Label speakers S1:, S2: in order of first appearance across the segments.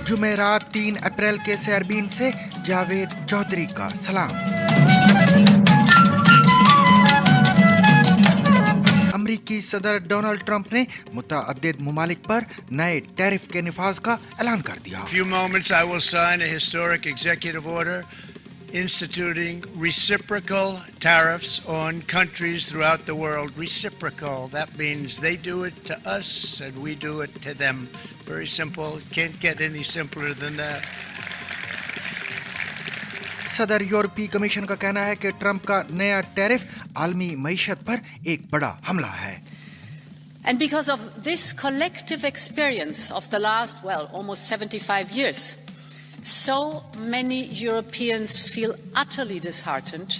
S1: जुमेरात 3 अप्रैल के सेरबीन से जावेद चौधरी का सलाम। अमरीकी सदर डोनाल्ड ट्रंप ने मुतअद्दिद मुमालिक पर नए टैरिफ के निफाज का ऐलान कर दिया।
S2: few moments I will sign a historic executive order instituting reciprocal tariffs on countries throughout the world. Reciprocal, that means they do it to us and we do it to them. Very simple, can't get any simpler than that.
S1: सदर यूरोपीय commission का कहना है कि Trump का नया tariff आलमी मईशत पर एक बड़ा हमला है।
S3: And because of this collective experience of the last, almost 75 years, so many Europeans feel utterly disheartened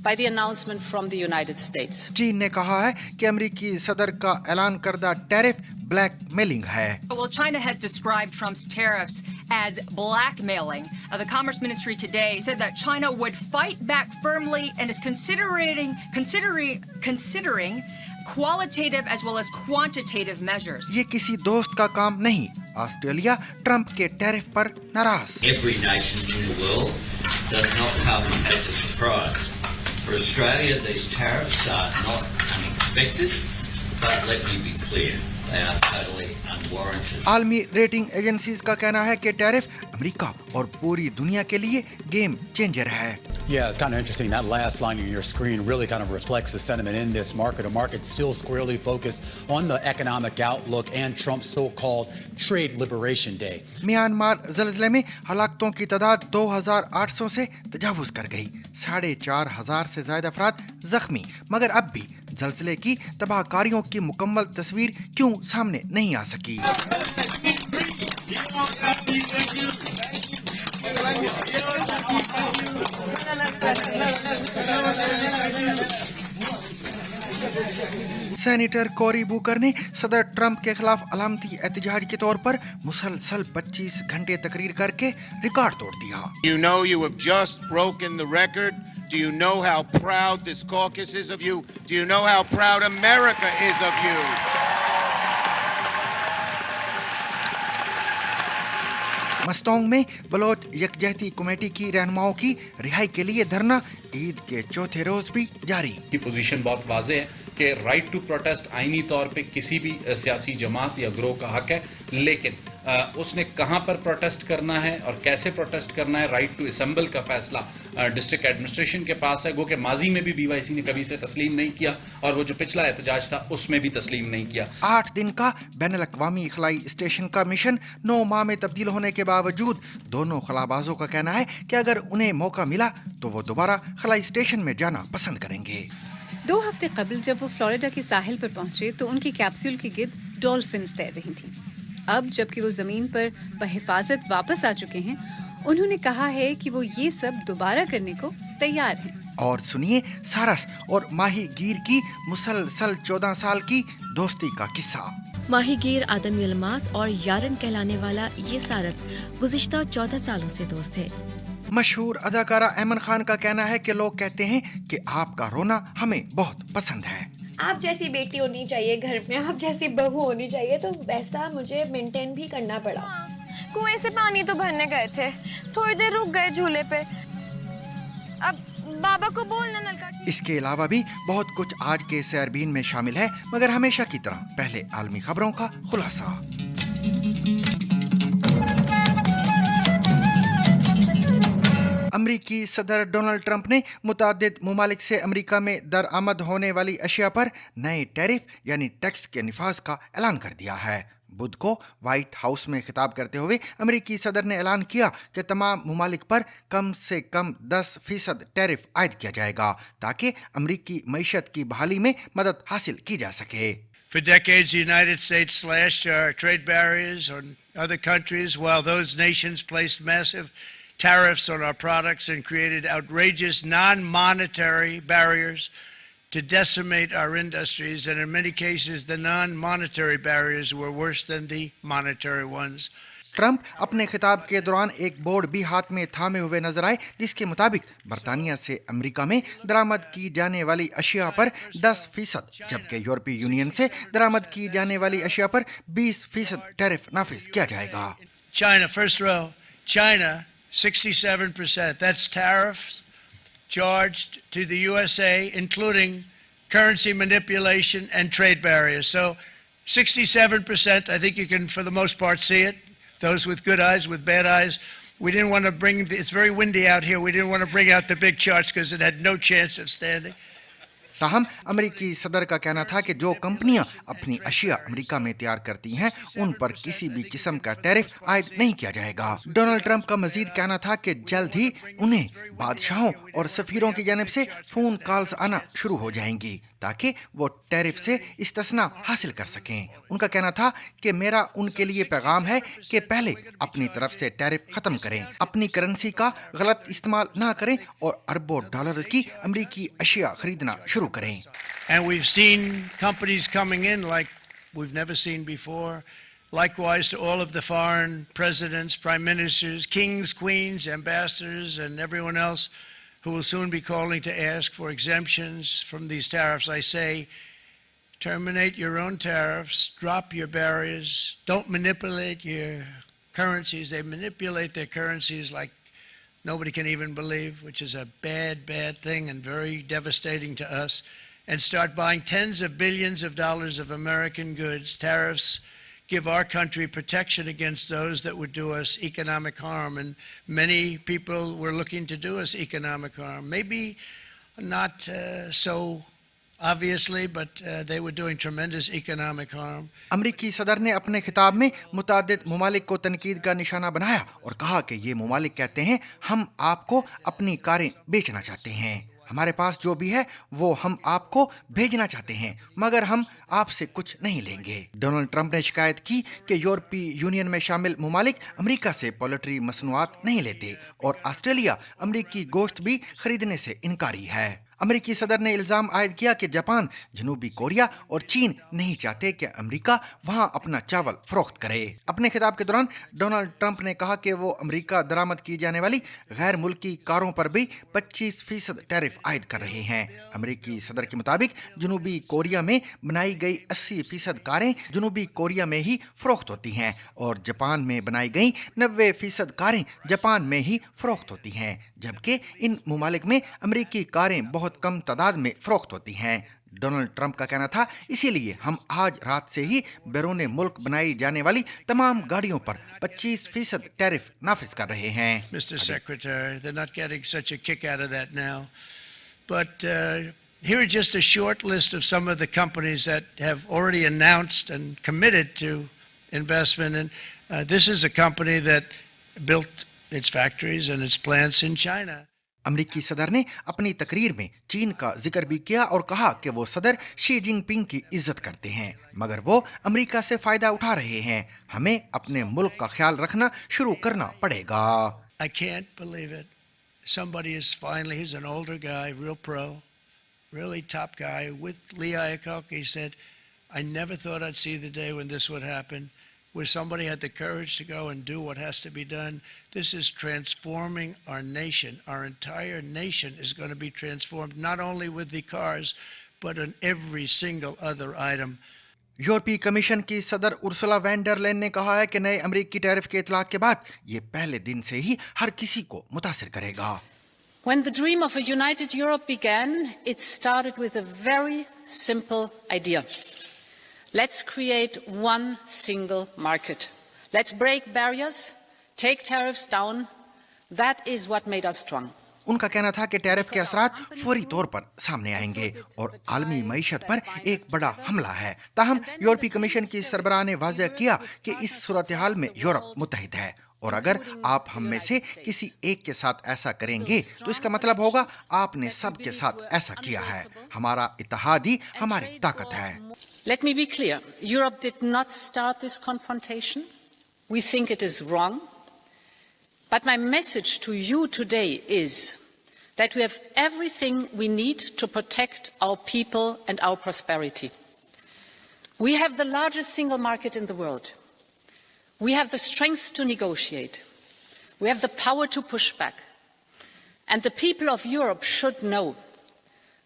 S3: by the announcement from the United States.
S1: चीन ने कहा है कि अमरीकी सदर का ऐलान करदा टैरिफ blackmailing है।
S4: Well, China has described Trump's tariffs as blackmailing. The Commerce Ministry today said that China would fight back firmly and is considering qualitative as well as quantitative measures.
S1: ये किसी दोस्त का काम नहीं। ऑस्ट्रेलिया ट्रंप के tariff पर नाराज।
S5: Every nation in the world does not come as a surprise. For Australia, these tariffs are not unexpected, but let me be clear. They are totally unwarranted.
S1: आलमी रेटिंग एजेंसीज का कहना है कि tariff America और पूरी दुनिया के लिए गेम चेंजर है।
S6: Yeah, it's kind of interesting. That last line on your screen really kind of reflects the sentiment in this market. A market still squarely focused on the economic outlook and Trump's so-called Trade Liberation Day.
S1: Myanmar ज़लज़ले में हलाकतों की तादाद 2,800 से तजावुज़ कर गई। 4,500 से ज़्यादा अफराद जख्मी। मगर अब भी ज़लज़ले की तबाहकारियों की मुकम्मल तस्वीर क्यों सामने नहीं आ सकी? सेनेटर कोरी बुकर ने सदर ट्रंप के खिलाफ अलामती एहतजाज के तौर पर मुसलसल 25 घंटे तकरीर करके रिकॉर्ड तोड़ दिया।
S7: You know you have just broken the record. Do you know how proud this caucus is of you? Do you know how proud America is of you?
S1: Mastung में बलोच यकजहती कमेटी की रहनुमाओं की रिहाई के लिए धरना ईद के चौथे रोज भी जारी।
S8: की पोजीशन बहुत वाज़ेह है कि राइट टू प्रोटेस्ट आईनी तौर पे किसी भी सियासी जमात या ग्रोह का हक है, लेकिन उसने कहां पर प्रोटेस्ट करना है और कैसे प्रोटेस्ट करना है, राइट टू असेंबल का फैसला डिस्ट्रिक्ट एडमिनिस्ट्रेशन के पास है। गो कि माजी में भी बीवाईसी ने कभी से तस्लीम नहीं किया और वो जो पिछला एहतजाज था उसमें भी तस्लीम नहीं किया।
S1: 8 दिन का बैनुल-अक़वामी खलाई स्टेशन का मिशन 9 माह में तब्दील होने के बावजूद दोनों खलाबाजों का कहना है कि अगर उन्हें मौका मिला तो वो दोबारा खलाई स्टेशन में जाना पसंद करेंगे।
S9: 2 हफ्ते कबल जब वो फ्लोरिडा के साहिल पर पहुंचे तो उनकी कैप्सूल के गिर्द डॉल्फिन्स तैर रही थीं। अब जबकि वो जमीन पर बहिफाजत वापस आ चुके हैं, उन्होंने कहा है कि वो ये सब दोबारा करने को तैयार हैं।
S1: और सुनिए सारस और माही गिर की मुसलसल 14 साल की दोस्ती का किस्सा।
S10: माहीगीर आदम यलमास और यारन कहलाने वाला ये सारस गुज़िश्ता 14 सालों से दोस्त है।
S1: मशहूर अदाकारा ऐमन खान का कहना है कि लोग कहते हैं कि आपका रोना हमें बहुत पसंद है।
S11: आप जैसी बेटी होनी चाहिए घर में, आप जैसी बहू होनी चाहिए, तो वैसा मुझे मेंटेन भी करना पड़ा।
S12: कुएं से पानी तो भरने गए थे, थोड़ी देर रुक गए झूले पे, अब बाबा को बोलना नलका।
S1: इसके अलावा भी बहुत कुछ आज के सैरबीन में शामिल है, मगर हमेशा की तरह पहले आलमी खबरों का खुलासा। अमरीकी सदर डोनाल्ड ट्रंप ने मुतादिद मुमालिक से अमरीका में दरआमद होने वाली अशिया पर नए टैरिफ यानी टैक्स के निफाज का ऐलान कर दिया है। बुध को व्हाइट हाउस में खिताब करते हुए अमरीकी सदर ने ऐलान किया कि तमाम मुमालिक पर कम से कम 10% टैरिफ आयद किया जाएगा ताकि अमरीकी मईशत की बहाली में मदद हासिल की जा सके।
S2: For decades, the United States slashed our trade barriers on other countries while those nations placed massive tariffs on our products and created outrageous non-monetary barriers to decimate our industries, and in many cases the non-monetary barriers were worse than the monetary ones.
S1: Trump अपने खिताब के दौरान एक board भी हाथ में थामे हुए नजर आए जिसके मुताबिक बरतानिया से अमेरिका में दरामद की जाने वाली अशिया पर 10%, जबकि यूरोपीय यूनियन से दरामद की जाने वाली अशिया पर 20% टैरिफ नाफिज किया जाएगा।
S2: China, first row. China, 67%. That's tariffs charged to the USA, including currency manipulation and trade barriers. So 67%, I think you can, for the most part, see it. Those with good eyes, with bad eyes. We didn't want to bring, it's very windy out here, we didn't want to bring out the big charts because it had no chance of standing.
S1: ताहम अमेरिकी सदर का कहना था कि जो कंपनियां अपनी अशिया अमेरिका में तैयार करती हैं उन पर किसी भी किस्म का टैरिफ आयद नहीं किया जाएगा। डोनाल्ड ट्रंप का मजीद कहना था कि जल्द ही उन्हें बादशाहों और सफीरों की जानिब से फोन कॉल्स आना शुरू हो जाएंगी ताकि वो टैरिफ से इस्तिस्ना हासिल कर सकें। उनका कहना था कि मेरा उनके लिए पैगाम है कि पहले अपनी तरफ से टैरिफ खत्म करें, अपनी करेंसी का गलत इस्तेमाल ना करें और अरबों डॉलर्स की अमेरिकी अशिया खरीदना शुरू करें।
S2: And we've seen companies coming in like we've never seen before. Likewise to all of the foreign presidents, prime ministers, kings, queens, ambassadors, and everyone else who will soon be calling to ask for exemptions from these tariffs. I say, terminate your own tariffs, drop your barriers, don't manipulate your currencies. They manipulate their currencies like nobody can even believe, which is a bad, bad thing and very devastating to us, and start buying tens of billions of dollars of American goods. Tariffs give our country protection against those that would do us economic harm, and many people were looking to do us economic harm. Maybe not so obviously, but they were doing tremendous economic harm.
S1: अमरीकी सदर ने अपने खिताब में मुतादिद मुमालिक को तनकीद का निशाना बनाया और कहा कि ये मुमालिक कहते हैं हम आपको अपनी कारें बेचना चाहते हैं, हमारे पास जो भी है वो हम आपको भेजना चाहते हैं, मगर हम आपसे कुछ नहीं लेंगे। डोनाल्ड ट्रंप ने शिकायत की कि यूरोपीय यूनियन में शामिल मुमालिक अमेरिका से पोल्ट्री मसनूआत नहीं लेते और ऑस्ट्रेलिया अमेरिकी गोश्त भी खरीदने से इनकारी है। अमेरिकी सदर ने इल्जाम आयद किया कि जापान, जनूबी कोरिया और चीन नहीं चाहते कि अमेरिका वहां अपना चावल फरोख्त करे। अपने खिताब के दौरान डोनाल्ड ट्रंप ने कहा कि वो अमेरिका दरामद की जाने वाली गैर मुल्की कारों पर भी 25% टैरिफ आयद कर रहे हैं। अमेरिकी सदर के मुताबिक जनूबी कोरिया में बनाई गई 80% कारें जनूबी कोरिया में ही फरोख्त होती हैं और जापान में बनाई गई 90% कारें जापान में ही फरोख्त होती हैं, जबकि इन मुमालिक में अमेरिकी कारें बहुत कम तादाद में फरोख्त होती हैं। डोनाल्ड ट्रंप का कहना था इसीलिए हम आज रात से ही बैरून मुल्क बनाई जाने वाली तमाम गाड़ियों पर 25% टैरिफ नाफिज कर रहे हैं।
S2: Mr. Secretary, they're not getting such a kick out of that now. But here are just a short list of some of the companies that have already announced and committed to investment. And this is a company that built its factories and its plants in China.
S1: अमरीकी सदर ने अपनी तकरीर में चीन का जिक्र भी किया और कहा कि वो सदर शी जिनपिंग की इज्जत करते हैं, मगर वो अमरीका से फायदा उठा रहे हैं। हमें अपने मुल्क का ख्याल रखना शुरू करना पड़ेगा।
S2: I can't believe it. Somebody is finally, he's an older guy, real pro, really top guy, with Lee Iacocca. He said, I never thought I'd see the day when this would happen, where somebody had the courage to go and do what has to be done. This is transforming our nation. Our entire nation is going to be transformed, not only with the cars, but on every single other item.
S1: यूरोपीय commission की सदर Ursula van der लेन ने कहा है कि नए अमेरिकी tariff के इतलाक के बाद ये पहले दिन से ही हर किसी को मुतासिर करेगा।
S3: When the dream of a united Europe began, it started with a very simple idea. Let's create one single market. Let's break barriers, take tariffs down. That is what made us strong.
S1: उनका कहना था कि tariff के असरात फौरी तौर पर सामने आएंगे और आलमी मईशत पर एक बड़ा हमला है। ताहम यूरोपीय कमीशन की सरबराह ने वाज़ेह किया कि इस सूरत हाल में यूरोप मुत्तहिद है और अगर आप हम में से किसी एक के साथ ऐसा करेंगे तो इसका मतलब होगा आपने सब के साथ ऐसा किया है। हमारा इत्तेहाद ही हमारी ताकत है।
S3: Let me be clear. Europe did not start this confrontation. We think it is wrong. But my message to you today is that we have everything we need to protect our people and our prosperity. We have the largest single market in the world. We have the strength to negotiate. We have the power to push back. And the people of Europe should know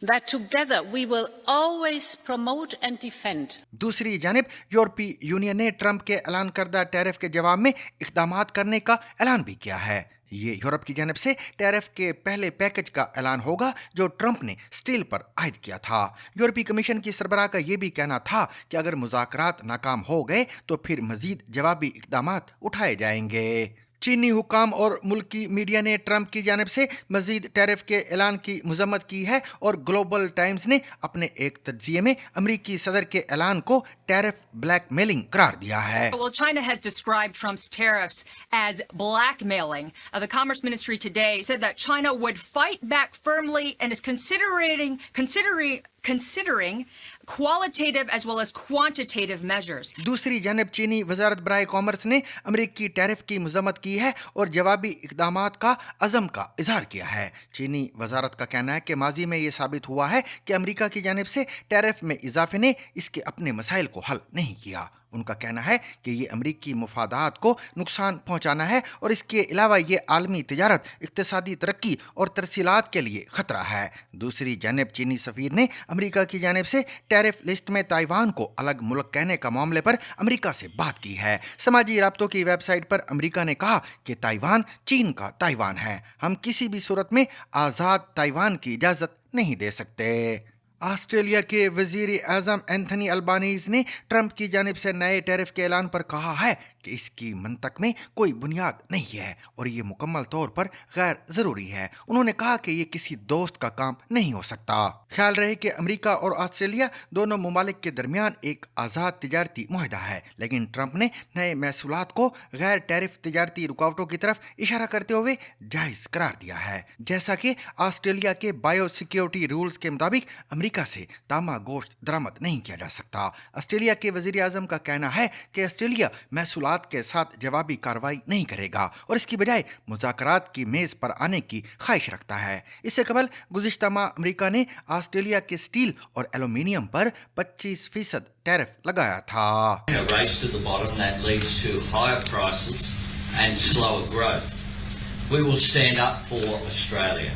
S3: that together we will always promote and defend.
S1: दूसरी जानिब यूरोपीय union ने Trump के ऐलान करदा tariff के जवाब में इक़दामात करने का ऐलान भी किया है। ये यूरोप की जानिब से टैरिफ के पहले पैकेज का ऐलान होगा जो ट्रंप ने स्टील पर आयद किया था। यूरोपीय कमीशन की सरबराह का ये भी कहना था कि अगर मुज़ाकरात नाकाम हो गए तो फिर मजीद जवाबी इक़दामात उठाए जाएंगे। चीनी हुकाम और मुल्की मीडिया ने ट्रंप की जानिब से मजीद टैरिफ के ऐलान की मजम्मत की है और ग्लोबल टाइम्स ने अपने एक तज्जिये में अमरीकी सदर के ऐलान को टैरिफ ब्लैकमेलिंग करार दिया है।
S4: Well, China has described Trump's tariffs as blackmailing. The Commerce Ministry today said that China would fight back firmly and is considering qualitative as well as quantitative measures.
S1: दूसरी जानब चीनी वजारत बराए कॉमर्स ने अमरीकी tariff की मजम्मत की है और जवाबी इक़दामात का अज़म का इजहार किया है। चीनी वजारत का कहना है कि माजी में ये साबित हुआ है कि अमरीका की जानिब से टैरिफ में इजाफे ने इसके अपने मसाइल को हल नहीं किया। उनका कहना है कि ये अमरीकी मुफादात को नुकसान पहुंचाना है और इसके अलावा ये आलमी तिजारत, इक्तिसादी तरक्की और तरसीलात के लिए ख़तरा है। दूसरी जानिब चीनी सफ़ीर ने अमरीका की जानिब से टैरिफ लिस्ट में ताइवान को अलग मुल्क कहने का मामले पर अमरीका से बात की है। समाजी राब्तों की वेबसाइट पर अमरीका ने कहा कि ताइवान चीन का ताइवान है, हम किसी भी सूरत में आज़ाद ताइवान की इजाज़त नहीं दे सकते। ऑस्ट्रेलिया के वज़ीर आज़म एंथनी अल्बानीज़ ने ट्रंप की जानिब से नए टैरिफ के ऐलान पर कहा है कि इसकी मंतक में कोई बुनियाद नहीं है और ये मुकम्मल तौर पर गैर ज़रूरी है। उन्होंने कहा कि ये किसी दोस्त का काम नहीं हो सकता। ख्याल रहे कि अमेरिका और ऑस्ट्रेलिया दोनों ममालिक के दरमियान एक आज़ाद तिजारती मुआहदा है, लेकिन ट्रंप ने नए महसूलात को गैर टैरिफ तिजारती रुकावटों की तरफ इशारा करते हुए जायज़ करार दिया है। जैसा कि ऑस्ट्रेलिया के बायो सिक्योरिटी रूल्स के मुताबिक अमेरिका से तामा गोश्त दरामद नहीं किया जा सकता। ऑस्ट्रेलिया के वज़ीर आज़म का कहना है कि ऑस्ट्रेलिया महसूलात के साथ जवाबी कार्रवाई नहीं करेगा और इसकी बजाय मुज़ाकरात की मेज पर आने की ख्वाहिश रखता है। इससे कबल गुज़िश्ता माह अमेरिका ने ऑस्ट्रेलिया के स्टील और एल्यूमिनियम पर 25% टैरिफ लगाया था।
S5: We will stand up for Australia.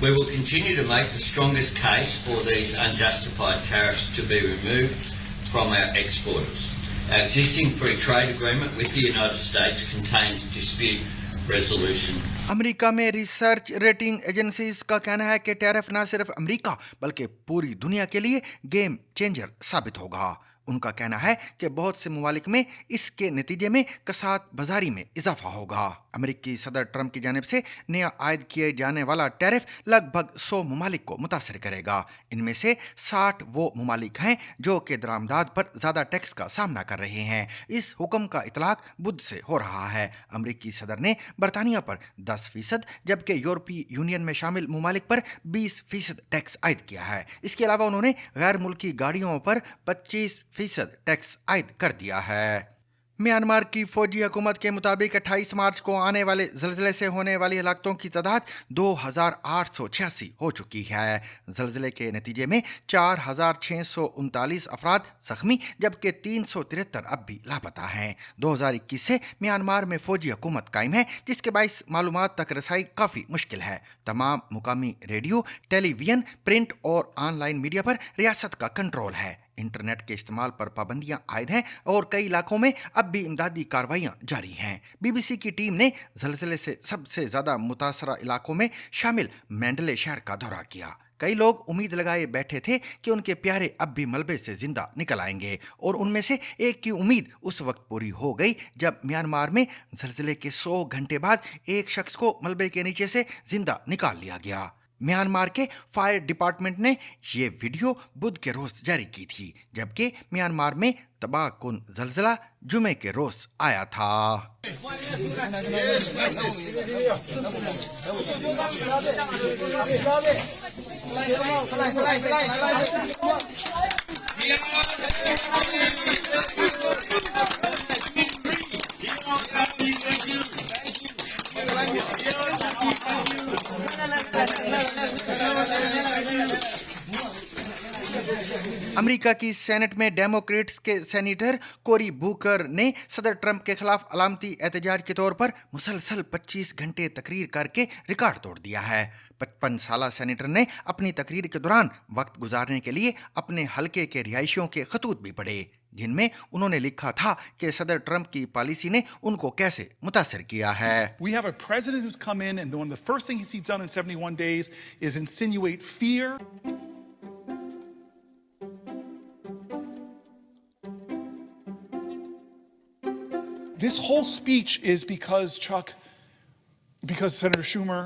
S5: We will continue to make the strongest case for these unjustified tariffs to be removed from our exporters. Our existing free trade agreement with the United States contains dispute resolution.
S1: America में research rating agencies का कहना है कि tariff न सिर्फ America बल्कि पूरी दुनिया के लिए गेम चेंजर साबित होगा। उनका कहना है कि बहुत से ममालिक में इसके नतीजे में कसात बाजारी में इजाफा होगा। अमेरिकी सदर ट्रंप की जानिब से नया आयद किए जाने वाला टैरिफ लगभग 100 ममालिक को मुतासर करेगा। इनमें से 60 वो ममालिक हैं जो कि दरामदाद पर ज़्यादा टैक्स का सामना कर रहे हैं। इस हुक्म का इतलाक बुध से हो रहा है। अमेरिकी सदर ने बरतानिया पर 10% जबकि यूरोपीय यूनियन में शामिल ममालिक पर 20% टैक्स आयद किया है। इसके अलावा उन्होंने गैर मुल्की गाड़ियों पर 25% टैक्स आयद कर दिया है। म्यांमार की फौजी हुकूमत के मुताबिक 28 मार्च को आने वाले ज़लज़ले से होने वाली हलाकतों की तादाद 2886 हो चुकी है। ज़लज़ले के नतीजे में 4639 अफराद ज़ख्मी जबकि 373 अब भी लापता हैं। 2021 से म्यांमार में फौजी हुकूमत कायम है, जिसके बाइस मालूमात तक रसाई काफ़ी मुश्किल है। तमाम मुकामी रेडियो, टेलीविज़न, प्रिंट और ऑनलाइन मीडिया पर रियासत का कंट्रोल है। इंटरनेट के इस्तेमाल पर पाबंदियां आयद हैं और कई इलाकों में अब भी इमदादी कार्रवाइयां जारी हैं। बीबीसी की टीम ने ज़लज़ले से सबसे ज़्यादा मुतासरा इलाकों में शामिल मैंडले शहर का दौरा किया। कई लोग उम्मीद लगाए बैठे थे कि उनके प्यारे अब भी मलबे से जिंदा निकल आएंगे और उनमें से एक की उम्मीद उस वक्त पूरी हो गई जब म्यांमार में ज़लज़ले के 100 घंटे बाद एक शख्स को मलबे के नीचे से जिंदा निकाल लिया गया। म्यांमार के फायर डिपार्टमेंट ने ये वीडियो बुध के रोज जारी की थी, जबकि म्यांमार में तबाहकुन ज़लज़ला जुमे के रोज आया था। امریکہ کی سینٹ میں ڈیموکریٹس کے سینیٹر کوری بوکر نے صدر ٹرمپ کے خلاف علامتی احتجاج کے طور پر مسلسل 25 گھنٹے تقریر کر کے ریکارڈ توڑ دیا ہے۔ 55 سالہ سینیٹر نے اپنی تقریر کے دوران وقت گزارنے کے لیے اپنے حلقے کے رہائشیوں کے خطوط بھی پڑھے، جن میں انہوں نے لکھا تھا کہ صدر ٹرمپ کی پالیسی نے ان کو کیسے متاثر کیا ہے۔
S13: We have a president who's come in and one of the first things he's done in 71 days is insinuate fear. This whole speech is because Senator Schumer,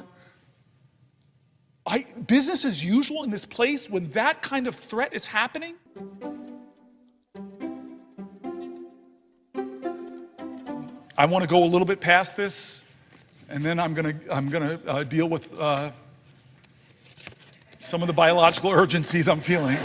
S13: business as usual in this place when that kind of threat is happening. I want to go a little bit past this, and then I'm gonna deal with some of the biological urgencies I'm feeling.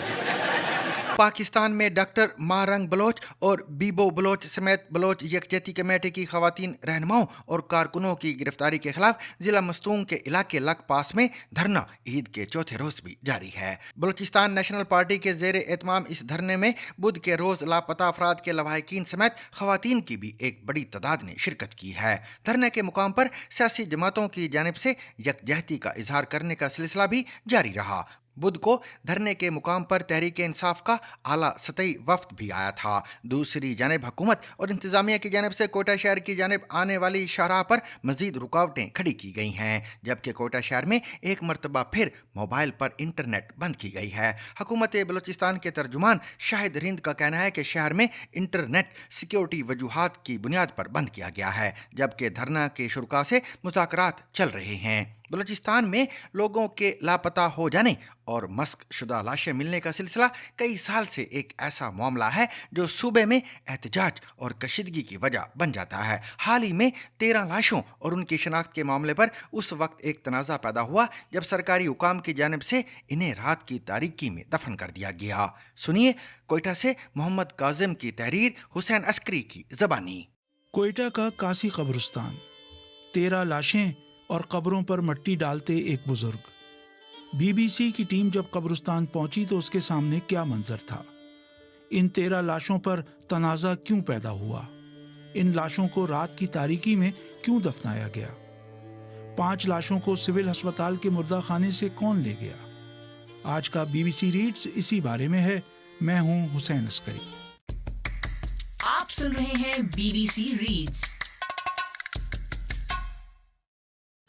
S1: Pakistan میں doctor morning Baloch اور بیبو بلوچ سمیت بلوچ یکجہتی committee کی خواتین رہنماؤں اور کارکنوں کی گرفتاری کے خلاف ضلع مستونگ کے علاقے لک پاس میں دھرنا عید کے چوتھے روز بھی جاری ہے۔ بلوچستان نیشنل پارٹی کے زیر اہتمام اس دھرنے میں بدھ کے روز لاپتہ افراد کے لواحقین سمیت خواتین کی بھی ایک بڑی تعداد نے شرکت کی ہے۔ دھرنے کے مقام پر سیاسی جماعتوں کی جانب سے یکجہتی کا اظہار کرنے کا سلسلہ بھی جاری رہا۔ بدھ کو دھرنے کے مقام پر تحریک انصاف کا اعلیٰ سطحی وفد بھی آیا تھا۔ دوسری جانب حکومت اور انتظامیہ کی جانب سے کوئٹہ شہر کی جانب آنے والی شاہراہ پر مزید رکاوٹیں کھڑی کی گئی ہیں، جبکہ کوئٹہ شہر میں ایک مرتبہ پھر موبائل پر انٹرنیٹ بند کی گئی ہے۔ حکومت بلوچستان کے ترجمان شاہد رند کا کہنا ہے کہ شہر میں انٹرنیٹ سیکیورٹی وجوہات کی بنیاد پر بند کیا گیا ہے، جبکہ دھرنا کے شرکاء سے مذاکرات چل رہے ہیں۔ بلوچستان میں لوگوں کے لاپتہ ہو جانے اور مسک شدہ لاشیں ملنے کا سلسلہ کئی سال سے ایک ایسا معاملہ ہے جو صوبے میں احتجاج اور کشیدگی کی وجہ بن جاتا ہے۔ حال ہی میں 13 لاشوں اور ان کی شناخت کے معاملے پر اس وقت ایک تنازع پیدا ہوا جب سرکاری حکام کی جانب سے انہیں رات کی تاریکی میں دفن کر دیا گیا۔ سنیے کوئٹہ سے محمد کاظم کی تحریر حسین عسکری کی زبانی۔
S14: کوئٹہ کا کاسی قبرستان، 13 لاشیں اور قبروں پر مٹی ڈالتے ایک بزرگ۔ بی بی سی کی ٹیم جب قبرستان پہنچی تو اس کے سامنے کیا منظر تھا؟ ان 13 لاشوں پر تنازع کیوں پیدا ہوا؟ ان لاشوں کو رات کی تاریکی میں کیوں دفنایا گیا؟ 5 لاشوں کو سول ہسپتال کے مردہ خانے سے کون لے گیا؟ آج کا بی بی سی ریڈز اسی بارے میں ہے۔ میں ہوں حسین عسکری۔
S15: آپ سن رہے ہیں بی بی سی ریڈز۔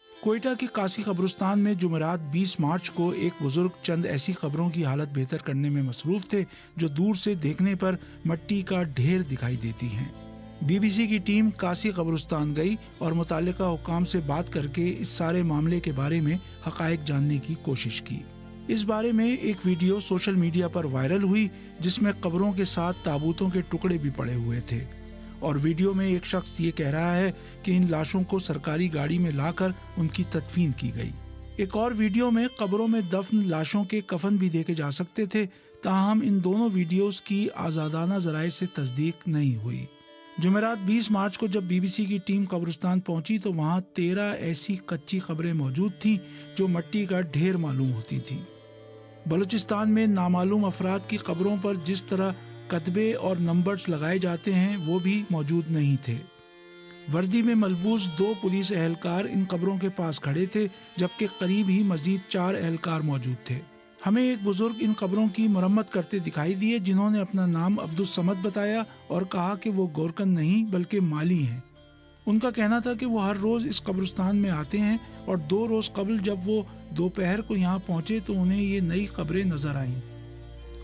S14: کوئٹہ کے کاسی قبرستان میں جمعرات 20 مارچ کو ایک بزرگ چند ایسی قبروں کی حالت بہتر کرنے میں مصروف تھے جو دور سے دیکھنے پر مٹی کا ڈھیر دکھائی دیتی ہیں۔ بی بی سی کی ٹیم کاسی قبرستان گئی اور متعلقہ حکام سے بات کر کے اس سارے معاملے کے بارے میں حقائق جاننے کی کوشش کی۔ اس بارے میں ایک ویڈیو سوشل میڈیا پر وائرل ہوئی جس میں قبروں کے ساتھ تابوتوں کے ٹکڑے بھی پڑے ہوئے تھے، اور ویڈیو میں ایک شخص یہ کہہ رہا ہے کہ ان لاشوں کو سرکاری گاڑی میں لا کر ان کی تدفین کی گئی۔ ایک اور ویڈیو میں قبروں میں دفن لاشوں کے کفن بھی دیکھے جا سکتے تھے، تاہم ان دونوں ویڈیوز کی آزادانہ ذرائع سے تصدیق نہیں ہوئی۔ جمعرات 20 مارچ کو جب بی بی سی کی ٹیم قبرستان پہنچی تو وہاں 13 ایسی کچی قبریں موجود تھیں جو مٹی کا ڈھیر معلوم ہوتی تھیں۔ بلوچستان میں نامعلوم افراد کی قبروں پر جس طرح کتبے اور نمبرز لگائے جاتے ہیں وہ بھی موجود نہیں تھے۔ وردی میں ملبوس 2 پولیس اہلکار ان قبروں کے پاس کھڑے تھے، جبکہ قریب ہی مزید 4 اہلکار موجود تھے۔ ہمیں ایک بزرگ ان قبروں کی مرمت کرتے دکھائی دیے جنہوں نے اپنا نام عبدالصمد بتایا اور کہا کہ وہ گورکن نہیں بلکہ مالی ہیں۔ ان کا کہنا تھا کہ وہ ہر روز اس قبرستان میں آتے ہیں اور 2 روز قبل جب وہ دوپہر کو یہاں پہنچے تو انہیں یہ نئی قبریں نظر آئیں۔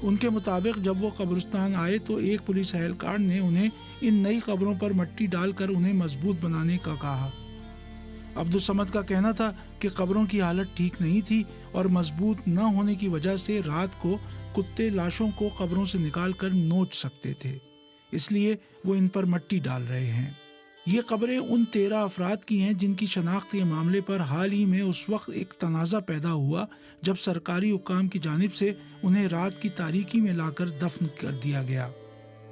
S14: ان کے مطابق جب وہ قبرستان آئے تو ایک پولیس اہلکار نے انہیں ان نئی قبروں پر مٹی ڈال کر انہیں مضبوط بنانے کا کہا۔ عبدالصمد کا کہنا تھا کہ قبروں کی حالت ٹھیک نہیں تھی اور مضبوط نہ ہونے کی وجہ سے رات کو کتے لاشوں کو قبروں سے نکال کر نوچ سکتے تھے، اس لیے وہ ان پر مٹی ڈال رہے ہیں۔ یہ قبریں ان 13 افراد کی ہیں جن کی شناخت کے معاملے پر حال ہی میں اس وقت ایک تنازع پیدا ہوا جب سرکاری حکام کی جانب سے انہیں رات کی تاریکی میں لا کر دفن کر دیا گیا۔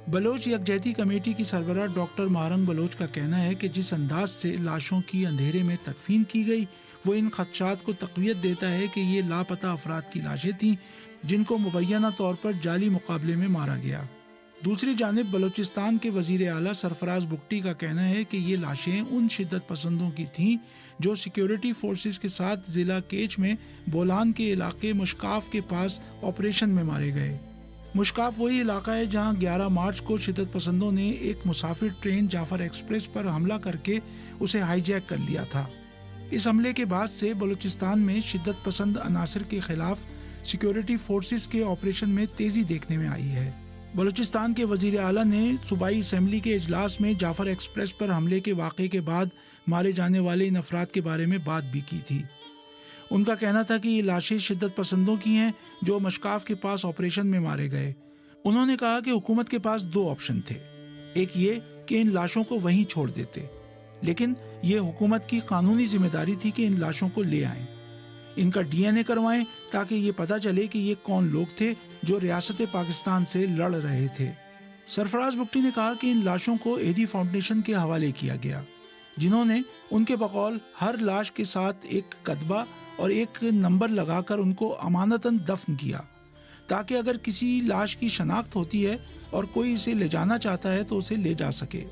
S14: بلوچ یکجہتی کمیٹی کی سربراہ ڈاکٹر مارنگ بلوچ کا کہنا ہے کہ جس انداز سے لاشوں کی اندھیرے میں تدفین کی گئی وہ ان خدشات کو تقویت دیتا ہے کہ یہ لاپتہ افراد کی لاشیں تھیں جن کو مبینہ طور پر جعلی مقابلے میں مارا گیا۔ دوسری جانب بلوچستان کے وزیر اعلیٰ سرفراز بگٹی کا کہنا ہے کہ یہ لاشیں ان شدت پسندوں کی تھیں جو سیکیورٹی فورسز کے ساتھ ضلع کیچ میں بولان کے علاقے مشکاف کے پاس آپریشن میں مارے گئے۔ مشکاف وہی علاقہ ہے جہاں 11 مارچ کو شدت پسندوں نے ایک مسافر ٹرین جعفر ایکسپریس پر حملہ کر کے اسے ہائی جیک کر لیا تھا۔ اس حملے کے بعد سے بلوچستان میں شدت پسند عناصر کے خلاف سیکیورٹی فورسز کے آپریشن میں تیزی دیکھنے میں آئی ہے۔ بلوچستان کے وزیر اعلیٰ نے صوبائی اسمبلی کے اجلاس میں جعفر ایکسپریس پر حملے کے واقعے کے بعد مارے جانے والے ان افراد کے بارے میں بات بھی کی تھی۔ ان کا کہنا تھا کہ یہ لاشیں شدت پسندوں کی ہیں جو مشکاف کے پاس آپریشن میں مارے گئے۔ انہوں نے کہا کہ حکومت کے پاس 2 آپشن تھے، ایک یہ کہ ان لاشوں کو وہیں چھوڑ دیتے، لیکن یہ حکومت کی قانونی ذمہ داری تھی کہ ان لاشوں کو لے آئیں، ان کا ڈی این اے کروائیں تاکہ یہ پتہ چلے کہ یہ کون لوگ تھے جو ریاست پاکستان سے لڑ رہے تھے۔ سرفراز بگٹی نے کہا کہ ان لاشوں کو ایدی فاؤنڈیشن کے حوالے کیا گیا، جنہوں نے ان کے بقول ہر لاش کے ساتھ ایک کتبہ اور ایک نمبر لگا کر ان کو امانتاً دفن کیا تاکہ اگر کسی لاش کی شناخت ہوتی ہے اور کوئی اسے لے جانا چاہتا ہے تو اسے لے جا سکے۔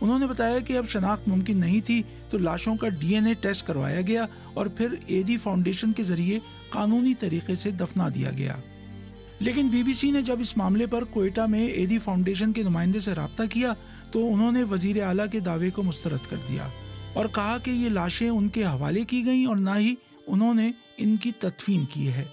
S14: انہوں نے بتایا کہ اب شناخت ممکن نہیں تھی تو لاشوں کا ڈی این اے ٹیسٹ کروایا گیا اور پھر ایدی فاؤنڈیشن کے ذریعے قانونی طریقے سے دفنا دیا گیا۔ لیکن بی بی سی نے جب اس معاملے پر کوئٹہ میں ایدی فاؤنڈیشن کے نمائندے سے رابطہ کیا تو انہوں نے وزیر اعلیٰ کے دعوے کو مسترد کر دیا اور کہا کہ یہ لاشیں ان کے حوالے کی گئیں اور نہ ہی انہوں نے ان کی تدفین کی ہے،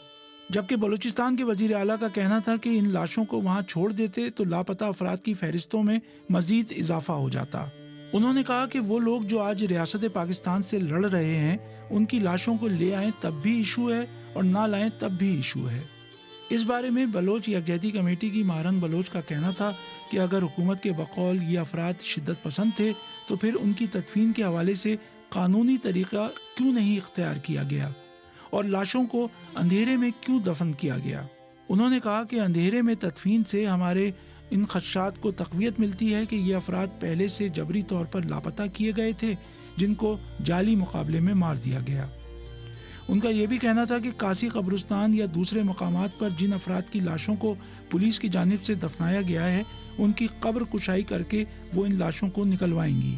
S14: جبکہ بلوچستان کے وزیر اعلیٰ کا کہنا تھا کہ ان لاشوں کو وہاں چھوڑ دیتے تو لاپتہ افراد کی فہرستوں میں مزید اضافہ ہو جاتا۔ انہوں نے کہا کہ وہ لوگ جو آج ریاست پاکستان سے لڑ رہے ہیں ان کی لاشوں کو لے آئیں تب بھی ایشو ہے اور نہ لائیں تب بھی ایشو ہے۔ اس بارے میں بلوچ یکجہتی کمیٹی کی مہرنگ بلوچ کا کہنا تھا کہ اگر حکومت کے بقول یہ افراد شدت پسند تھے تو پھر ان کی تدفین کے حوالے سے قانونی طریقہ کیوں نہیں اختیار کیا گیا اور لاشوں کو اندھیرے میں کیوں دفن کیا گیا۔ انہوں نے کہا کہ اندھیرے میں تدفین سے ہمارے ان خدشات کو تقویت ملتی ہے کہ یہ افراد پہلے سے جبری طور پر لاپتہ کیے گئے تھے جن کو جعلی مقابلے میں مار دیا گیا۔ ان کا یہ بھی کہنا تھا کہ کاسی قبرستان یا دوسرے مقامات پر جن افراد کی لاشوں کو پولیس کی جانب سے دفنایا گیا ہے ان کی قبر کشائی کر کے وہ ان لاشوں کو نکلوائیں گی۔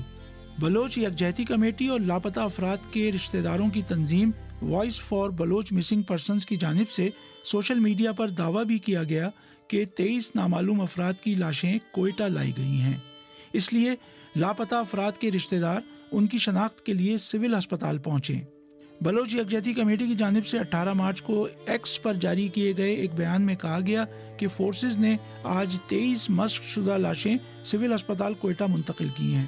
S14: بلوچ یکجہتی کمیٹی اور لاپتہ افراد کے رشتہ داروں کی تنظیم voice for Baloch missing persons کی جانب سے سوشل میڈیا پر دعویٰ بھی کیا گیا کہ 23 نامعلوم افراد کی لاشیں کوئٹہ لائی گئی ہیں، اس لیے لاپتہ افراد کے رشتہ دار ان کی شناخت کے لیے سول ہسپتال پہنچیں۔ بلوچ یکجہتی کمیٹی کی جانب سے 18 مارچ کو ایکس پر جاری کیے گئے ایک بیان میں کہا گیا کہ فورسز نے آج 23 مسخ شدہ لاشیں سول ہسپتال کوئٹہ منتقل کی ہیں۔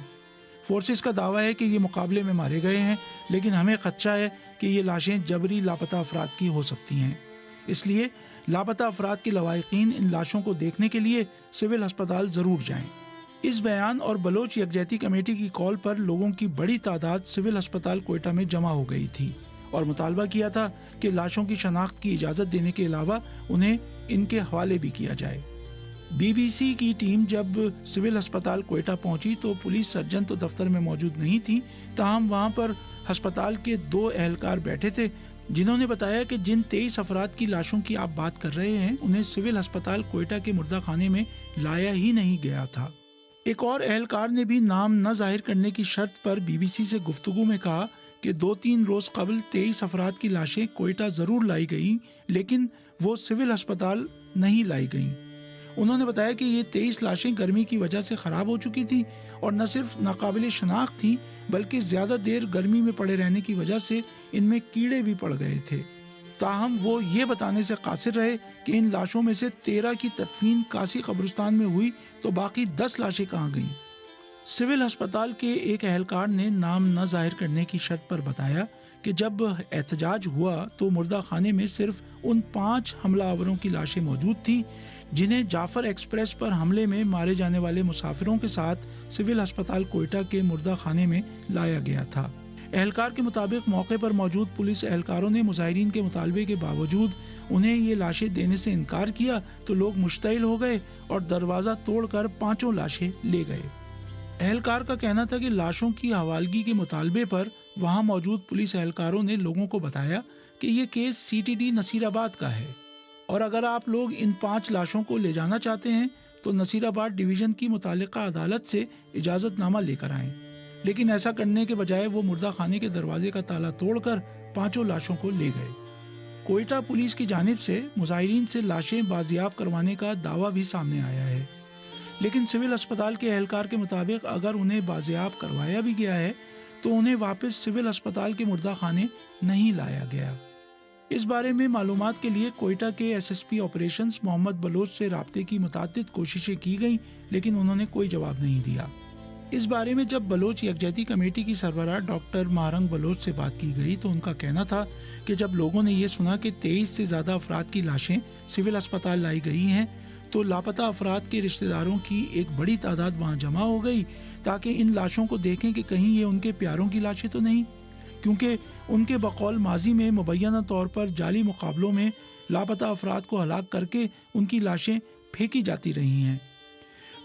S14: فورسز کا دعویٰ ہے کہ یہ مقابلے میں مارے گئے ہیں، لیکن ہمیں خدشہ ہے کہ یہ لاشیں جبری لاپتہ افراد کی ہو سکتی ہیں، اس لیے لاپتہ افراد کے لواحقین ان لاشوں کو دیکھنے کے لیے سول ہسپتال ضرور جائیں۔ اس بیان اور بلوچ یکجہتی کمیٹی کی کال پر لوگوں کی بڑی تعداد سول ہسپتال کوئٹہ میں جمع ہو گئی تھی اور مطالبہ کیا تھا کہ لاشوں کی شناخت کی اجازت دینے کے علاوہ انہیں ان کے حوالے بھی کیا جائے۔ بی بی سی کی ٹیم جب سول ہسپتال کوئٹہ پہنچی تو پولیس سرجن تو دفتر میں موجود نہیں تھی، تاہم وہاں پر ہسپتال کے 2 اہلکار بیٹھے تھے جنہوں نے بتایا کہ جن 23 افراد کی لاشوں کی آپ بات کر رہے ہیں انہیں سول ہسپتال کوئٹہ کے مردہ خانے میں لایا ہی نہیں گیا تھا۔ ایک اور اہلکار نے بھی نام نہ ظاہر کرنے کی شرط پر بی بی سی سے گفتگو میں کہا کہ 2-3 روز قبل 23 افراد کی لاشیں کوئٹہ ضرور لائی گئیں لیکن وہ سول ہسپتال نہیں لائی گئیں۔ انہوں نے بتایا کہ یہ 23 لاشیں گرمی کی وجہ سے خراب ہو چکی تھیں اور نہ صرف ناقابل شناخت تھیں بلکہ زیادہ دیر گرمی میں پڑے رہنے کی وجہ سے ان میں کیڑے بھی پڑ گئے تھے۔ تاہم وہ یہ بتانے سے قاصر رہے کہ ان لاشوں میں سے 13 کی تدفین کاسی قبرستان میں ہوئی تو باقی 10 لاشیں کہاں گئیں۔ سول ہسپتال کے ایک اہلکار نے نام نہ ظاہر کرنے کی شرط پر بتایا کہ جب احتجاج ہوا تو مردہ خانے میں صرف ان 5 حملہ آوروں کی لاشیں موجود تھیں جنہیں جعفر ایکسپریس پر حملے میں مارے جانے والے مسافروں کے ساتھ سول ہسپتال کوئٹہ کے مردہ خانے میں لایا گیا تھا۔ اہلکار کے مطابق موقع پر موجود پولیس اہلکاروں نے مظاہرین کے مطالبے کے باوجود انہیں یہ لاشیں دینے سے انکار کیا تو لوگ مشتعل ہو گئے اور دروازہ توڑ کر 5 لاشیں لے گئے۔ اہلکار کا کہنا تھا کہ لاشوں کی حوالگی کے مطالبے پر وہاں موجود پولیس اہلکاروں نے لوگوں کو بتایا کہ یہ کیس CTD نصیر آباد کا ہے और अगर आप लोग इन 5 लाशों को ले जाना चाहते हैं तो नसीराबाद डिवीज़न की मुतालिका अदालत से इजाज़तनामा लेकर आएं। लेकिन ऐसा करने के बजाय वो मुर्दा खाने के दरवाजे का ताला तोड़कर 5 लाशों को ले गए। कोयटा पुलिस की जानिब से मुजाहिरीन से लाशें बाजियाब करवाने का दावा भी सामने आया है, लेकिन सिविल अस्पताल के एहलकार के मुताबिक अगर उन्हें बाजियाब करवाया भी गया है तो उन्हें वापस सिविल अस्पताल के मुर्दा खाने नहीं लाया गया। इस बारे में मालूमात के लिए कोयटा के एसएसपी ऑपरेशंस मोहम्मद बलोच से राब्ते की मुताद्दिद कोशिशें की गईं, लेकिन उन्होंने कोई जवाब नहीं दिया। इस बारे में जब बलोच यकजहती कमेटी की सरबराह डॉक्टर महारंग बलोच से बात की गई तो उनका कहना था कि जब लोगों ने ये सुना कि 23 से ज़्यादा अफराद की लाशें सिविल अस्पताल लाई गई हैं तो लापता अफराद के रिश्तेदारों की एक बड़ी तादाद वहाँ जमा हो गई ताकि इन लाशों को देखें कि कहीं ये उनके प्यारों की लाशें तो नहीं, क्योंकि उनके बकौल माजी में मुबैना तौर पर जाली मुकाबलों में लापता अफराद को हलाक करके उनकी लाशें फेंकी जाती रही हैं।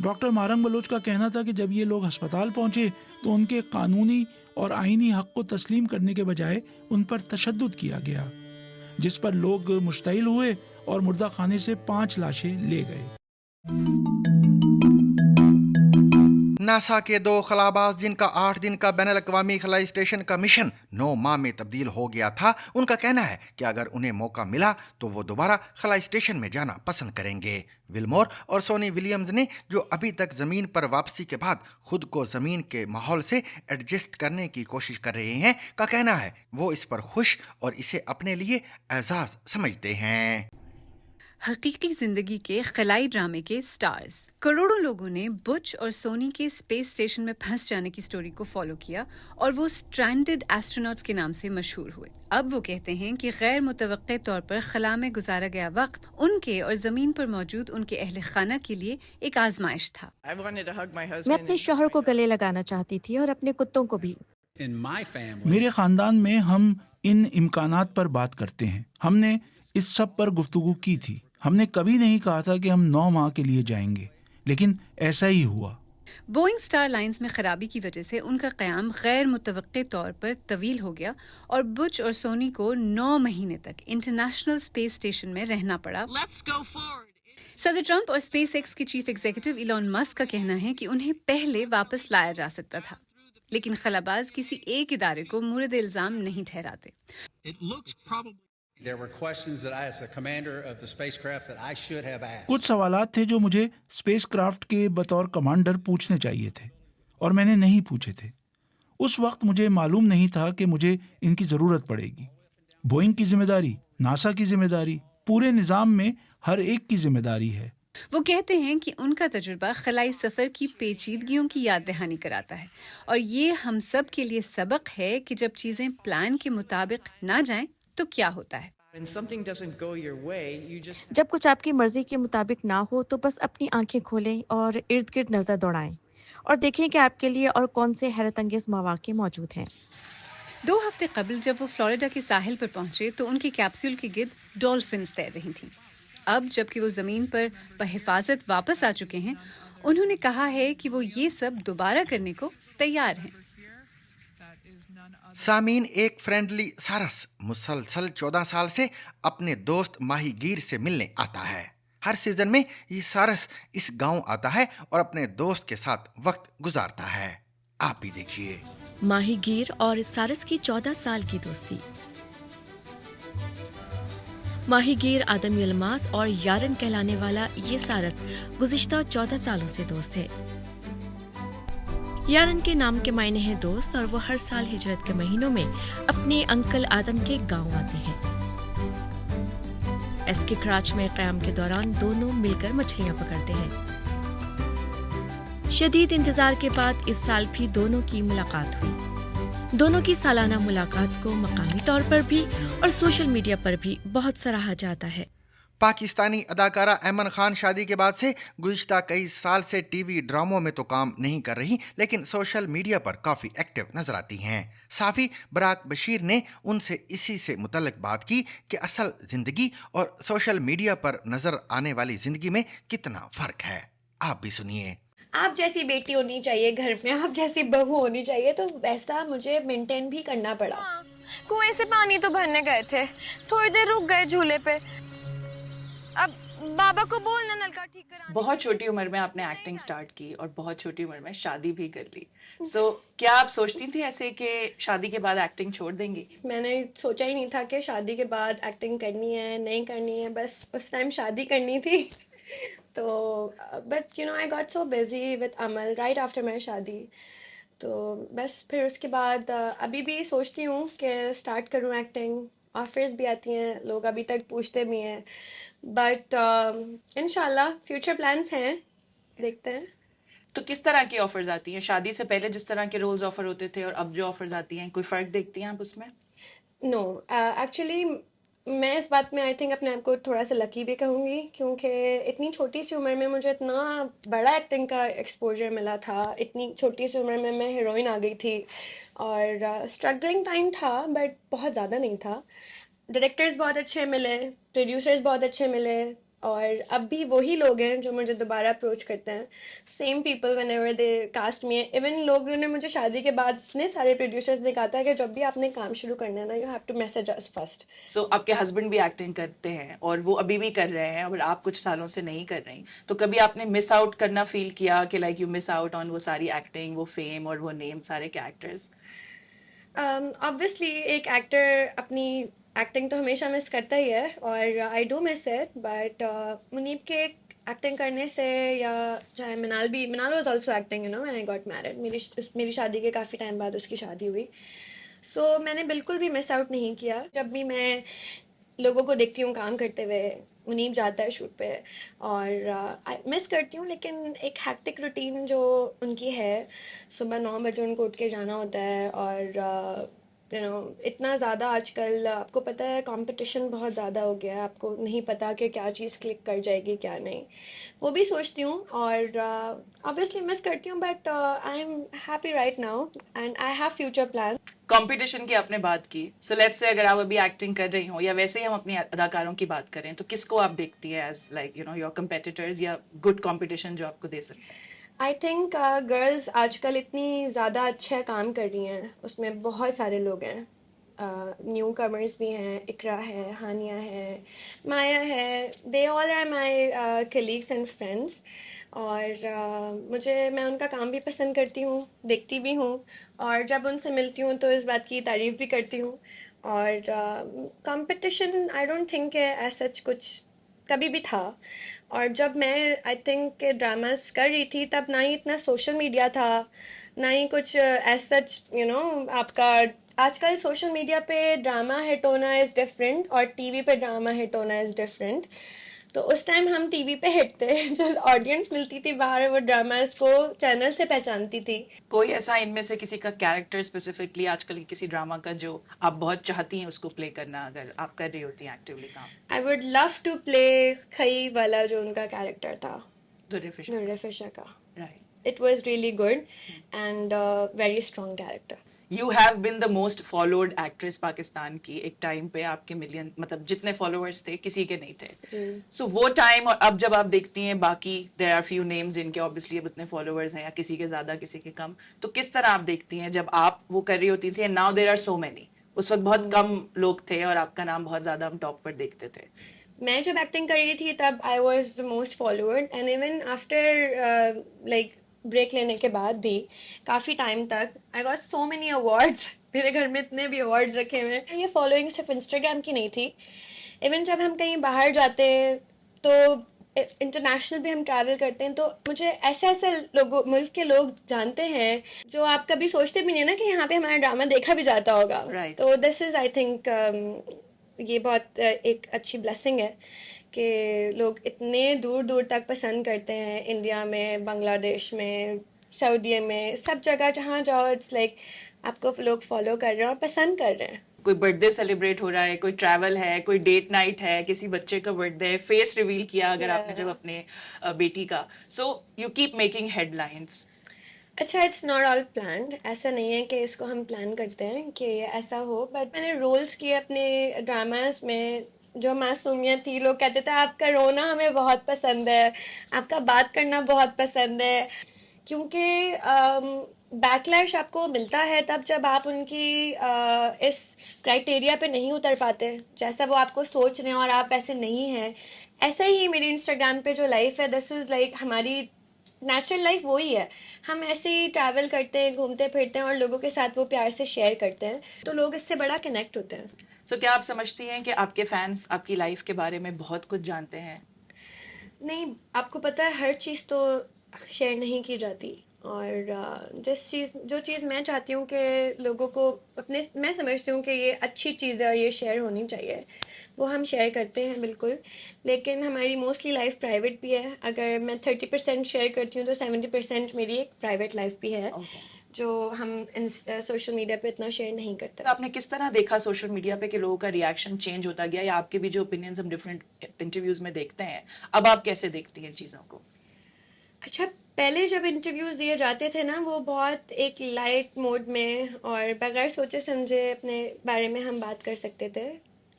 S14: डॉक्टर महारंग बलोच का कहना था कि जब ये लोग अस्पताल पहुंचे तो उनके कानूनी और आईनी हक को तस्लीम करने के बजाय उन पर तशद्दुद किया गया, जिस पर लोग मुश्तइल हुए और मुर्दा खाने से 5 लाशें ले गए।
S1: नासा के 2 खलाबाज जिनका 8 दिन का बैनुल-अक़वामी खलाई स्टेशन का मिशन 9 माह में तब्दील हो गया था, उनका कहना है कि अगर उन्हें मौका मिला तो वो दोबारा खलाई स्टेशन में जाना पसंद करेंगे। विलमोर और सोनी विलियम्स ने, जो अभी तक ज़मीन पर वापसी के बाद खुद को ज़मीन के माहौल से एडजस्ट करने की कोशिश कर रहे हैं, का कहना है वो इस पर खुश और इसे अपने लिए एजाज़ समझते हैं।
S9: हकीकी जिंदगी के खलाई ड्रामे के स्टार्स। करोड़ों लोगों ने बुच और सोनी के स्पेस स्टेशन में फंस जाने की स्टोरी को फॉलो किया और वो स्ट्रैंडेड एस्ट्रोनॉट्स के नाम से मशहूर हुए। अब वो कहते हैं कि गैर मुतवक्के तौर पर खला में गुजारा गया वक्त उनके और जमीन पर मौजूद उनके अहले खाना के लिए एक आजमाइश था।
S16: मैं अपने शौहर को गले लगाना चाहती थी और अपने कुत्तों को भी।
S14: मेरे खानदान में हम इन इम्कानात पर बात करते हैं। हमने इस सब पर गुफ्तगू की थी। हमने कभी नहीं कहा था कि हम 9 माह के लिए जाएंगे, लेकिन ऐसा ही हुआ।
S9: बोइंग स्टार लाइन्स में खराबी की वजह से उनका क़याम गैर मुतवक्के तौर पर तवील हो गया और बुच और सोनी को 9 महीने तक इंटरनेशनल स्पेस स्टेशन में रहना पड़ा। सदर ट्रंप और स्पेस एक्स के चीफ एग्जीक्यूटिव इलॉन मस्क का कहना है कि उन्हें पहले वापस लाया जा सकता था, लेकिन खलाबाज किसी एक इदारे को मुर्द इल्जाम नहीं ठहराते।
S14: कुछ सवालात थे जो मुझे स्पेसक्राफ्ट के बतौर कमांडर पूछने चाहिए थे और मैंने नहीं पूछे थे। उस वक्त मुझे मालूम नहीं था कि मुझे इनकी ज़रूरत पड़ेगी। बोइंग की जिम्मेदारी, नासा की जिम्मेदारी, पूरे निज़ाम में हर एक की जिम्मेदारी है।
S9: वो कहते हैं कि उनका तजुर्बा खलाई सफ़र की पेचीदगियों की याद दहानी कराता है और ये हम सब के लिए सबक है कि जब चीज़ें प्लान के मुताबिक ना जाएं तो क्या होता है।
S16: जब कुछ आपकी मर्जी के मुताबिक ना हो तो बस अपनी आंखें खोलें और इर्द गिर्द नजर दौड़ाएं और देखें कि आपके लिए और कौन से हैरत अंगेज मौके मौजूद हैं।
S9: 2 हफ्ते कबल जब वो फ्लोरिडा के साहिल पर पहुंचे तो उनकी कैप्सूल के गिर्द डॉल्फिन्स तैर रही थीं। अब जबकि वो ज़मीन पर बहिफाजत वापस आ चुके हैं, उन्होंने कहा है कि वो ये सब दोबारा करने को तैयार हैं।
S1: सामीन, एक फ्रेंडली सारस मुसलसल 14 साल से अपने दोस्त माहीगीर से मिलने आता है। हर सीजन में ये सारस इस गांव आता है और अपने दोस्त के साथ वक्त गुजारता है। आप भी देखिए।
S10: माहीगीर और सारस की 14 साल की दोस्ती। माहीगीर आदम यलमास और यारन कहलाने वाला ये सारस गुज़िश्ता 14 सालों से दोस्त है। यारन के नाम के मायने हैं दोस्त और वो हर साल हिजरत के महीनों में अपने अंकल आदम के गांव आते हैं। एसके क्राच में क़याम के दौरान दोनों मिलकर मछलियां पकड़ते हैं। शदीद इंतजार के बाद इस साल भी दोनों की मुलाकात हुई। दोनों की सालाना मुलाकात को मकामी तौर पर भी और सोशल मीडिया पर भी बहुत सराहा जाता है।
S1: पाकिस्तानी अदाकारा ऐमन खान शादी के बाद से गुज़िश्ता कई साल से टीवी ड्रामों में तो काम नहीं कर रही, लेकिन सोशल मीडिया पर काफ़ी एक्टिव नजर आती हैं। साफ़ी बराक बशीर ने उनसे इसी से मुतल्लिक बात की कि असल ज़िंदगी और सोशल मीडिया पर नज़र आने वाली ज़िंदगी में कितना फ़र्क है। आप भी सुनिए।
S11: आप जैसी बेटी होनी चाहिए घर में, आप जैसी बहू होनी चाहिए, तो वैसा मुझे मेंटेन भी करना पड़ा।
S12: कुएं से पानी तो भरने गए थे, थोड़ी देर रुक गए झूले पे। बाबा को बोल ना नलका ठीक करा.
S17: बहुत छोटी उम्र में आपने एक्टिंग स्टार्ट की और बहुत छोटी उम्र में शादी भी कर ली. सो क्या आप सोचती थी ऐसे कि शादी के बाद एक्टिंग छोड़ देंगी?
S11: मैंने सोचा ही नहीं था कि शादी के बाद एक्टिंग करनी है नहीं करनी है, बस उस टाइम शादी करनी थी. तो but you know I got so busy with Amal right after my शादी. तो बस फिर उसके बाद अभी भी सोचती हूँ कि स्टार्ट करूँ एक्टिंग. ऑफर्स भी आती हैं, लोग अभी तक पूछते भी हैं, बट इंशाल्लाह फ्यूचर प्लान्स हैं, देखते हैं.
S17: तो किस तरह की ऑफर्स आती हैं? शादी से पहले जिस तरह के रोल्स ऑफर होते थे और अब जो ऑफर्स आती हैं, कोई फ़र्क देखती हैं आप उसमें?
S11: नो, एक्चुअली मैं इस बात में आई थिंक अपने आप को थोड़ा सा लकी भी कहूँगी, क्योंकि इतनी छोटी सी उम्र में मुझे इतना बड़ा एक्टिंग का एक्सपोजर मिला था. इतनी छोटी सी उम्र में मैं हीरोइन आ गई थी और स्ट्रगलिंग टाइम था बट बहुत ज़्यादा नहीं था. डायरेक्टर्स बहुत अच्छे मिले, प्रोड्यूसर्स बहुत अच्छे मिले, और अब भी वही लोग हैं जो मुझे दोबारा अप्रोच करते हैं. Same people whenever they cast me. Even लोगों ने मुझे शादी के बाद इतने सारे प्रोड्यूसर्स ने कहा था कि जब भी आपने काम शुरू करना है ना, you have to message us first.
S17: So आपके हस्बैंड भी एक्टिंग करते हैं और वो अभी भी कर रहे हैं और आप कुछ सालों से नहीं कर रही, तो कभी आपने मिस आउट करना फील किया कि like you miss out on वो सारी एक्टिंग, वो फेम और वो नेम, सारे कैरेक्टर्स?
S11: ऑब्वियसली एक एक्टर अपनी एक्टिंग तो हमेशा मिस करता ही है, और I do miss it. But Muneeb के एक्टिंग करने से, या चाहे Minal was also acting, you know, when I got married. मेरी शादी के काफ़ी टाइम बाद उसकी शादी हुई. सो मैंने बिल्कुल भी मिस आउट नहीं किया. जब भी मैं लोगों को देखती हूँ काम करते हुए, मुनीब जाता है शूट पे, और मिस करती हूँ, लेकिन एक हैक्टिक रूटीन जो उनकी है, सुबह 9 बजे उनको उठ के जाना होता है, और यू नो इतना ज़्यादा आजकल आपको पता है कंपटीशन बहुत ज़्यादा हो गया है. आपको नहीं पता कि क्या चीज़ क्लिक कर जाएगी क्या नहीं. वो भी सोचती हूँ और ऑब्वियसली मिस करती हूँ, but I am happy right now and I have future plan.
S17: Competition की आपने बात की, सो लेट्स से अगर आप अभी एक्टिंग कर रही हो या वैसे ही हम अपनी अदाकारों की बात करें, तो किसको आप देखती हैं as like you know your competitors या गुड कंपटीशन जो आपको दे सकते हैं?
S11: आई थिंक गर्ल्स आजकल इतनी ज़्यादा अच्छा काम कर रही हैं, उसमें बहुत सारे लोग हैं. न्यू कमर्स भी हैं, इकरा है, हानिया है, माया है. They all are my colleagues and friends, और मैं उनका काम भी पसंद करती हूँ, देखती भी हूँ, और जब उनसे मिलती हूँ तो इस बात की तारीफ़ भी करती हूँ. और competition I don't think as such कुछ कभी भी था. और जब मैं आई थिंक के ड्रामास कर रही थी, तब ना ही इतना सोशल मीडिया था, ना ही कुछ एज सच यू नो आपका. आजकल सोशल मीडिया पे ड्रामा हिट होना इज़ डिफरेंट और टीवी पे ड्रामा हिट होना इज़ डिफरेंट. तो उस टाइम हम टीवी पे हिट थे, जो ऑडियंस मिलती थी बाहर, वो ड्रामास को चैनल से पहचानती थी.
S17: कोई ऐसा इनमें से किसी का कैरेक्टर स्पेसिफिकली आजकल किसी ड्रामा का जो आप बहुत चाहती हैं उसको प्ले करना, अगर आप कर रही होती हैं एक्टिवली काम?
S11: I would love to play Khaie वाला जो उनका कैरेक्टर था,
S17: दुर्रे
S11: फिशर का.
S17: Right.
S11: It was really good and very strong character.
S17: You have been the most followed actress Pakistan की. एक टाइम पे आपके मिलियन, मतलब जितने फॉलोअर्स थे किसी के नहीं थे. सो वो टाइम और अब जब आप देखती हैं बाकी, there are few names जिनके ऑब्वियसली अब इतने फॉलोअर्स हैं, या किसी के ज्यादा किसी के कम, तो किस तरह आप देखती हैं जब आप वो कर रही होती थी, now there are so many? उस वक्त बहुत कम लोग थे और आपका नाम बहुत ज्यादा हम टॉप पर देखते थे.
S11: मैं जब एक्टिंग कर रही थी तब I was the most followed, and even after like break लेने के बाद भी काफ़ी टाइम तक I got so many awards. मेरे घर में इतने भी अवार्ड्स रखे हुए हैं. ये फॉलोइंग सिर्फ इंस्टाग्राम की नहीं थी. इवन जब हम कहीं बाहर जाते हैं, तो इंटरनेशनल भी हम ट्रैवल करते हैं, तो मुझे ऐसे लोगों, मुल्क के लोग जानते हैं जो आप कभी सोचते भी नहीं ना कि यहाँ पे हमारा ड्रामा देखा भी जाता होगा. तो दिस इज़ आई थिंक ये बहुत एक अच्छी ब्लेसिंग है कि लोग इतने दूर दूर तक पसंद करते हैं. इंडिया में, बांग्लादेश में, सऊदी में, सब जगह जहाँ जाओ इट्स लाइक आपको लोग फॉलो कर रहे हैं और पसंद कर रहे हैं.
S17: कोई बर्थडे सेलिब्रेट हो रहा है, कोई ट्रैवल है, कोई डेट नाइट है, किसी बच्चे का बर्थडे, फेस रिवील किया अगर आपने जब अपने बेटी का, so you keep making headlines.
S11: अच्छा, इट्स नॉट ऑल प्लान्ड. ऐसा नहीं है कि इसको हम प्लान करते हैं कि ऐसा हो, बट मैंने रोल्स किए अपने ड्रामास में जो मासूमियत थी. लोग कहते थे आपका रोना हमें बहुत पसंद है, आपका बात करना बहुत पसंद है, क्योंकि बैकलैश आपको मिलता है तब जब आप उनकी इस क्राइटेरिया पे नहीं उतर पाते, जैसा वो आपको सोच रहे हैं और आप ऐसे नहीं हैं. ایسا ہی میری انسٹاگرام پہ جو لائف ہے دس از لائک ہماری نیچرل لائف وہی ہے. ہم ایسے ہی ٹریول کرتے ہیں, گھومتے پھرتے ہیں اور لوگوں کے ساتھ وہ پیار سے شیئر کرتے ہیں, تو لوگ اس سے بڑا کنیکٹ ہوتے ہیں.
S17: سو کیا آپ سمجھتی ہیں کہ آپ کے فینس آپ کی لائف کے بارے میں بہت کچھ جانتے ہیں؟
S11: نہیں, آپ کو پتہ ہے ہر چیز تو شیئر نہیں کی جاتی, اور جو چیز میں چاہتی ہوں کہ لوگوں کو میں سمجھتی ہوں کہ یہ اچھی چیز ہے اور یہ شیئر ہونی چاہیے, وہ ہم شیئر کرتے ہیں بالکل. لیکن ہماری موسٹلی لائف پرائیویٹ بھی ہے. اگر میں 30% شیئر کرتی ہوں تو 70% میری ایک پرائیویٹ لائف بھی ہے جو ہم سوشل میڈیا پہ اتنا شیئر نہیں کرتے.
S17: آپ نے کس طرح دیکھا سوشل میڈیا پہ کہ لوگوں کا ریئیکشن چینج ہوتا گیا, یا آپ کے بھی جو اوپینینز ہم ڈفرینٹ انٹرویوز میں دیکھتے ہیں, اب آپ کیسے دیکھتی ہیں چیزوں کو؟
S11: اچھا, پہلے جب انٹرویوز دیے جاتے تھے نا وہ بہت ایک لائٹ موڈ میں اور بغیر سوچے سمجھے اپنے بارے میں ہم بات کر سکتے تھے,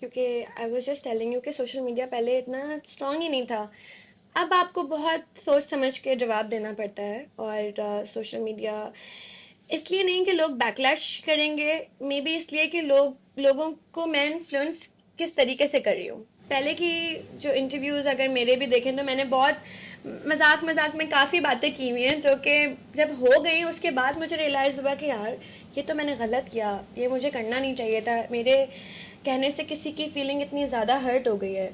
S11: کیونکہ I was just telling you کہ سوشل میڈیا پہلے اتنا اسٹرانگ ہی نہیں تھا. اب آپ کو بہت سوچ سمجھ کے جواب دینا پڑتا ہے, اور سوشل میڈیا اس لیے نہیں کہ لوگ بیکلیش کریں گے, مے بی اس لیے کہ لوگوں کو میں انفلوئنس کس طریقے سے کر رہی ہوں. پہلے کی جو انٹرویوز اگر میرے بھی دیکھیں تو میں نے بہت مذاق میں کافی باتیں کی ہوئی ہیں جو کہ جب ہو گئی اس کے بعد مجھے ریئلائز ہوا کہ یار یہ تو میں نے غلط کیا, یہ مجھے کرنا نہیں چاہیے تھا, میرے کہنے سے کسی کی فیلنگ اتنی زیادہ ہرٹ ہو گئی ہے.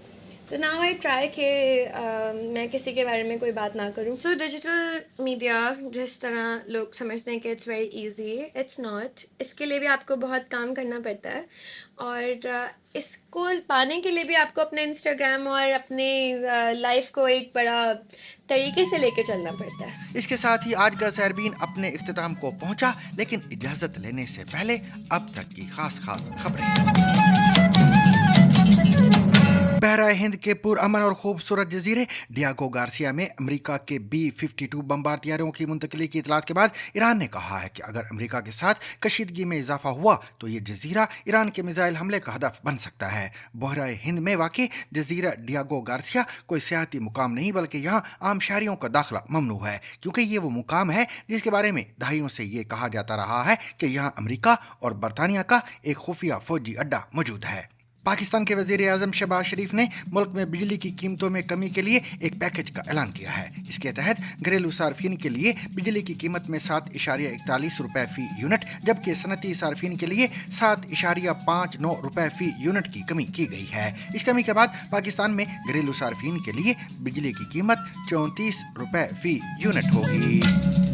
S11: تو ناؤ آئی ٹرائی کہ میں کسی کے بارے میں کوئی بات نہ کروں. سو ڈیجیٹل میڈیا جس طرح لوگ سمجھتے ہیں کہ it's very easy, it's not. اس کے لیے بھی آپ کو بہت کام کرنا پڑتا ہے, اور اس کو پانے کے لیے بھی آپ کو اپنے انسٹاگرام اور اپنی لائف کو ایک بڑا طریقے سے لے کے چلنا پڑتا ہے.
S1: اس کے ساتھ ہی آج کا سیربین اپنے اختتام کو پہنچا, لیکن اجازت لینے سے پہلے اب تک کی خاص خبریں. بحرہ ہند کے پرامن اور خوبصورت جزیرے ڈیاگو گارسیا میں امریکہ کے B-52 بمبار طیاروں کی منتقلی کی اطلاعات کے بعد ایران نے کہا ہے کہ اگر امریکہ کے ساتھ کشیدگی میں اضافہ ہوا تو یہ جزیرہ ایران کے میزائل حملے کا ہدف بن سکتا ہے. بحرہ ہند میں واقع جزیرہ ڈیاگو گارسیا کوئی سیاحتی مقام نہیں بلکہ یہاں عام شہریوں کا داخلہ ممنوع ہے, کیونکہ یہ وہ مقام ہے جس کے بارے میں دہائیوں سے یہ کہا جاتا رہا ہے کہ یہاں امریکہ اور برطانیہ کا ایک خفیہ فوجی اڈہ موجود ہے. پاکستان کے وزیر اعظم شہباز شریف نے ملک میں بجلی کی قیمتوں میں کمی کے لیے ایک پیکج کا اعلان کیا ہے. اس کے تحت گھریلو صارفین کے لیے بجلی کی قیمت میں 7.41 روپے فی یونٹ جبکہ صنعتی صارفین کے لیے 7.59 روپے فی یونٹ کی کمی کی گئی ہے. اس کمی کے بعد پاکستان میں گھریلو صارفین کے لیے بجلی کی قیمت 34 روپے فی یونٹ ہوگی.